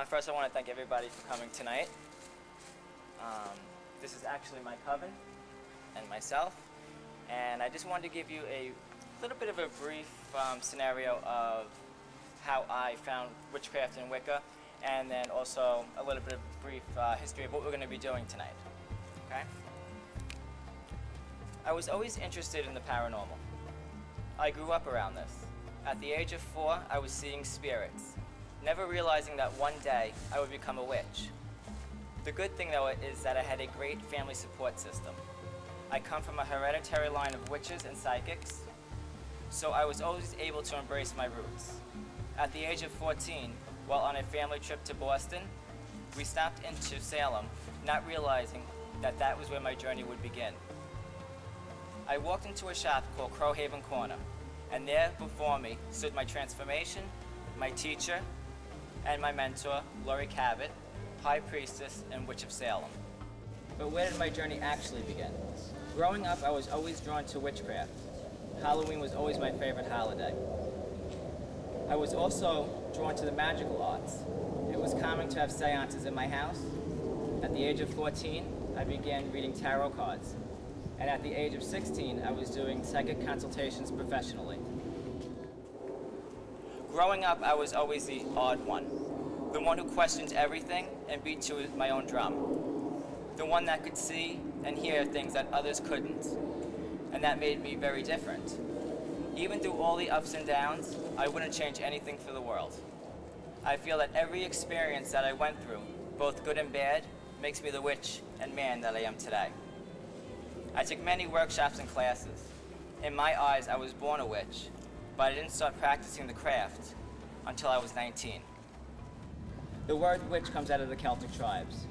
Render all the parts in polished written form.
First, I want to thank everybody for coming tonight. This is actually my coven and myself, and I just wanted to give you a little bit of a brief scenario of how I found witchcraft and Wicca, and then also a little bit of brief history of what we're going to be doing tonight. Okay? I was always interested in the paranormal. I grew up around this. At the age of 4, I was seeing spirits, never realizing that one day I would become a witch. The good thing, though, is that I had a great family support system. I come from a hereditary line of witches and psychics, so I was always able to embrace my roots. At the age of 14, while on a family trip to Boston, we stopped into Salem, not realizing that that was where my journey would begin. I walked into a shop called Crowhaven Corner, and there before me stood my transformation, my teacher, and my mentor, Laurie Cabot, High Priestess and Witch of Salem. But where did my journey actually begin? Growing up, I was always drawn to witchcraft. Halloween was always my favorite holiday. I was also drawn to the magical arts. It was common to have seances in my house. At the age of 14, I began reading tarot cards. And at the age of 16, I was doing psychic consultations professionally. Growing up, I was always the odd one. The one who questioned everything and beat to my own drum. The one that could see and hear things that others couldn't. And that made me very different. Even through all the ups and downs, I wouldn't change anything for the world. I feel that every experience that I went through, both good and bad, makes me the witch and man that I am today. I took many workshops and classes. In my eyes, I was born a witch, but I didn't start practicing the craft until I was 19. The word witch comes out of the Celtic tribes.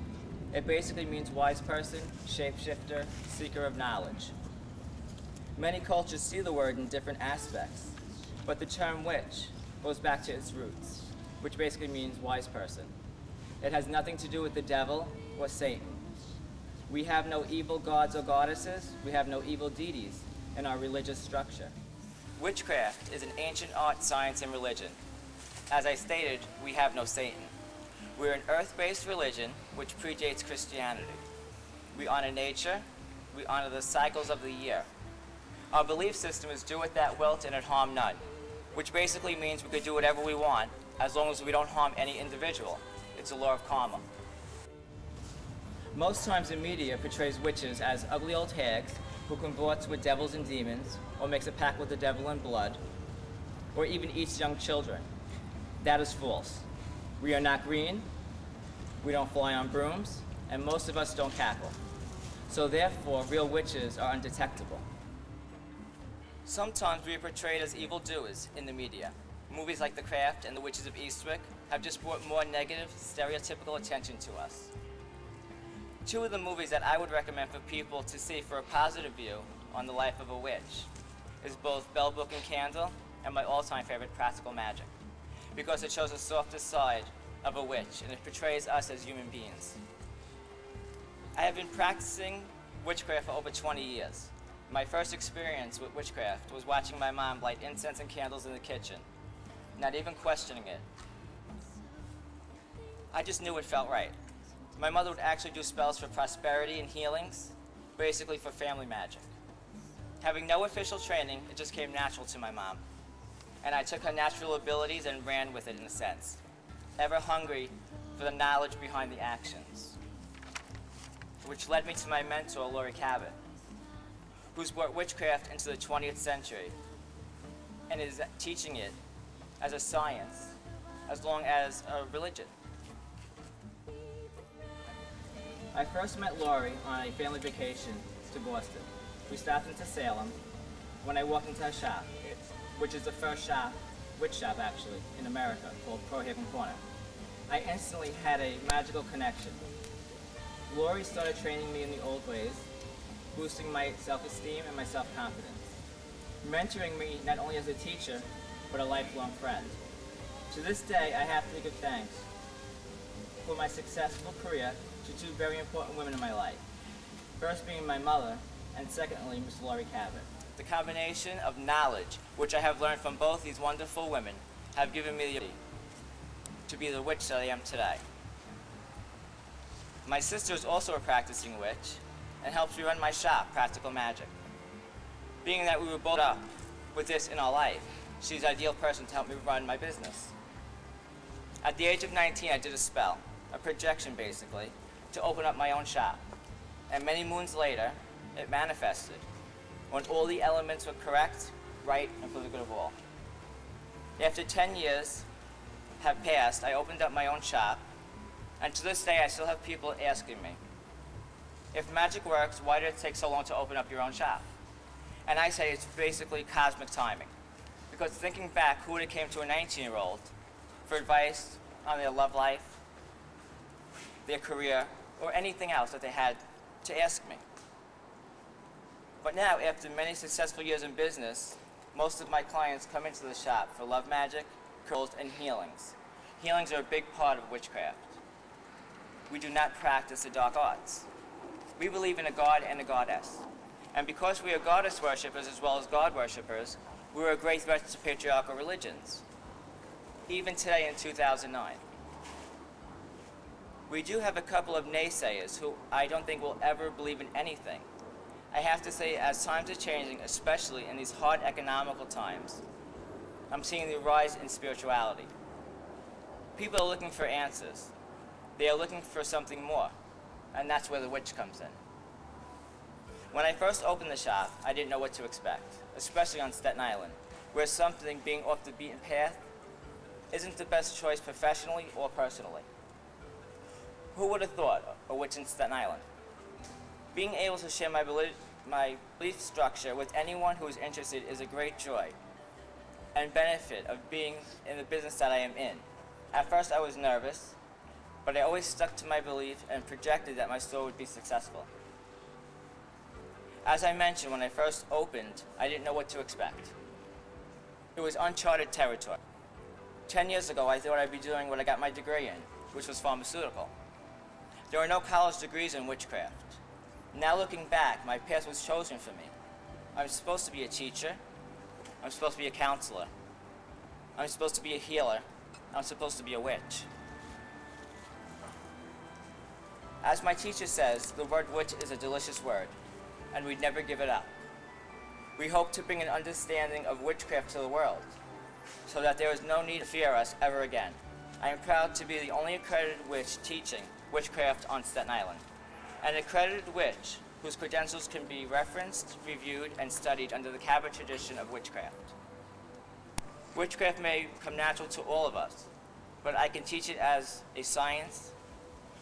It basically means wise person, shapeshifter, seeker of knowledge. Many cultures see the word in different aspects, but the term witch goes back to its roots, which basically means wise person. It has nothing to do with the devil or Satan. We have no evil gods or goddesses, we have no evil deities in our religious structure. Witchcraft is an ancient art, science, and religion. As I stated, we have no Satan. We're an earth-based religion which predates Christianity. We honor nature, we honor the cycles of the year. Our belief system is do it that wilt and it harm none, which basically means we could do whatever we want as long as we don't harm any individual. It's a law of karma. Most times the media portrays witches as ugly old hags who consorts with devils and demons, or makes a pact with the devil in blood, or even eats young children. That is false. We are not green, we don't fly on brooms, and most of us don't cackle. So therefore, real witches are undetectable. Sometimes we are portrayed as evildoers in the media. Movies like The Craft and The Witches of Eastwick have just brought more negative, stereotypical attention to us. Two of the movies that I would recommend for people to see for a positive view on the life of a witch is both Bell Book and Candle and my all-time favorite, Practical Magic, because it shows the softer side of a witch and it portrays us as human beings. I have been practicing witchcraft for over 20 years. My first experience with witchcraft was watching my mom light incense and candles in the kitchen, not even questioning it. I just knew it felt right. My mother would actually do spells for prosperity and healings, basically for family magic. Having no official training, it just came natural to my mom. And I took her natural abilities and ran with it in a sense, ever hungry for the knowledge behind the actions. Which led me to my mentor, Laurie Cabot, who's brought witchcraft into the 20th century and is teaching it as a science, as long as a religion. I first met Laurie on a family vacation to Boston. We stopped into Salem when I walked into her shop, which is the first witch shop actually, in America, called Crowhaven Corner. I instantly had a magical connection. Laurie started training me in the old ways, boosting my self-esteem and my self-confidence, mentoring me not only as a teacher, but a lifelong friend. To this day, I have to give thanks for my successful career to two very important women in my life. First being my mother, and secondly, Miss Laurie Cabot. The combination of knowledge, which I have learned from both these wonderful women, have given me the ability. to be the witch that I am today. My sister is also a practicing witch and helps me run my shop, Practical Magic. Being that we were both up with this in our life, she's the ideal person to help me run my business. At the age of 19, I did a spell, a projection basically, to open up my own shop. And many moons later, it manifested, when all the elements were correct, right, and for the good of all. After 10 years have passed, I opened up my own shop, and to this day I still have people asking me, if magic works, why did it take so long to open up your own shop? And I say it's basically cosmic timing. Because thinking back, who would have came to a 19-year-old for advice on their love life, their career, or anything else that they had to ask me? But now, after many successful years in business, most of my clients come into the shop for love magic, curls, and healings. Healings are a big part of witchcraft. We do not practice the dark arts. We believe in a god and a goddess. And because we are goddess worshippers as well as god worshippers, we are a great threat to patriarchal religions, even today in 2009. We do have a couple of naysayers who I don't think will ever believe in anything. I have to say, as times are changing, especially in these hard economical times, I'm seeing the rise in spirituality. People are looking for answers. They are looking for something more, and that's where the witch comes in. When I first opened the shop, I didn't know what to expect, especially on Staten Island, where something being off the beaten path isn't the best choice professionally or personally. Who would have thought a witch in Staten Island? Being able to share my belief structure with anyone who is interested is a great joy and benefit of being in the business that I am in. At first I was nervous, but I always stuck to my belief and projected that my store would be successful. As I mentioned, when I first opened, I didn't know what to expect. It was uncharted territory. 10 years ago, I thought I'd be doing what I got my degree in, which was pharmaceutical. There are no college degrees in witchcraft. Now looking back, my path was chosen for me. I'm supposed to be a teacher. I'm supposed to be a counselor. I'm supposed to be a healer. I'm supposed to be a witch. As my teacher says, the word witch is a delicious word, and we'd never give it up. We hope to bring an understanding of witchcraft to the world, so that there is no need to fear us ever again. I am proud to be the only accredited witch teaching witchcraft on Staten Island, an accredited witch whose credentials can be referenced, reviewed, and studied under the Cabot tradition of witchcraft. Witchcraft may come natural to all of us, but I can teach it as a science,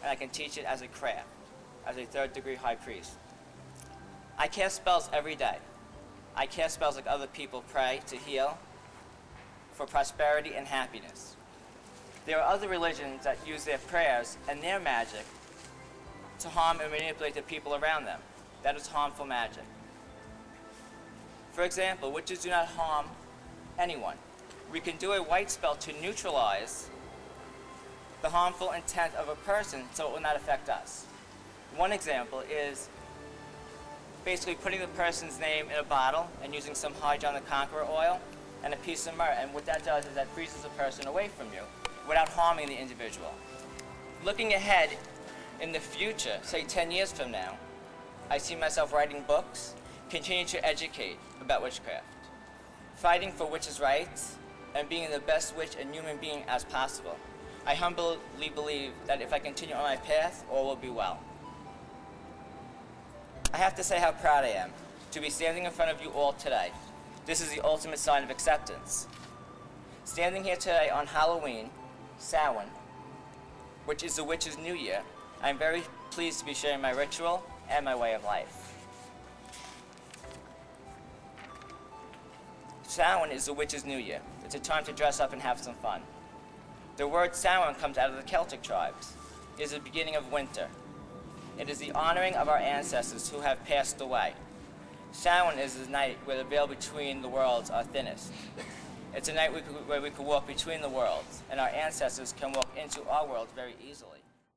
and I can teach it as a craft, as a third-degree high priest. I cast spells every day. I cast spells like other people pray to heal, for prosperity and happiness. There are other religions that use their prayers and their magic to harm and manipulate the people around them. That is harmful magic. For example, witches do not harm anyone. We can do a white spell to neutralize the harmful intent of a person so it will not affect us. One example is basically putting the person's name in a bottle and using some High John the Conqueror oil and a piece of myrrh, and what that does is that freezes the person away from you without harming the individual. Looking ahead in the future, say 10 years from now, I see myself writing books, continuing to educate about witchcraft, fighting for witches' rights, and being the best witch and human being as possible. I humbly believe that if I continue on my path, all will be well. I have to say how proud I am to be standing in front of you all today. This is the ultimate sign of acceptance. Standing here today on Halloween, Samhain, which is the witch's new year, I am very pleased to be sharing my ritual and my way of life. Samhain is the witch's new year. It's a time to dress up and have some fun. The word Samhain comes out of the Celtic tribes. It is the beginning of winter. It is the honoring of our ancestors who have passed away. Samhain is the night where the veil between the worlds are thinnest. It's a night where we can walk between the worlds, and our ancestors can walk into our world very easily.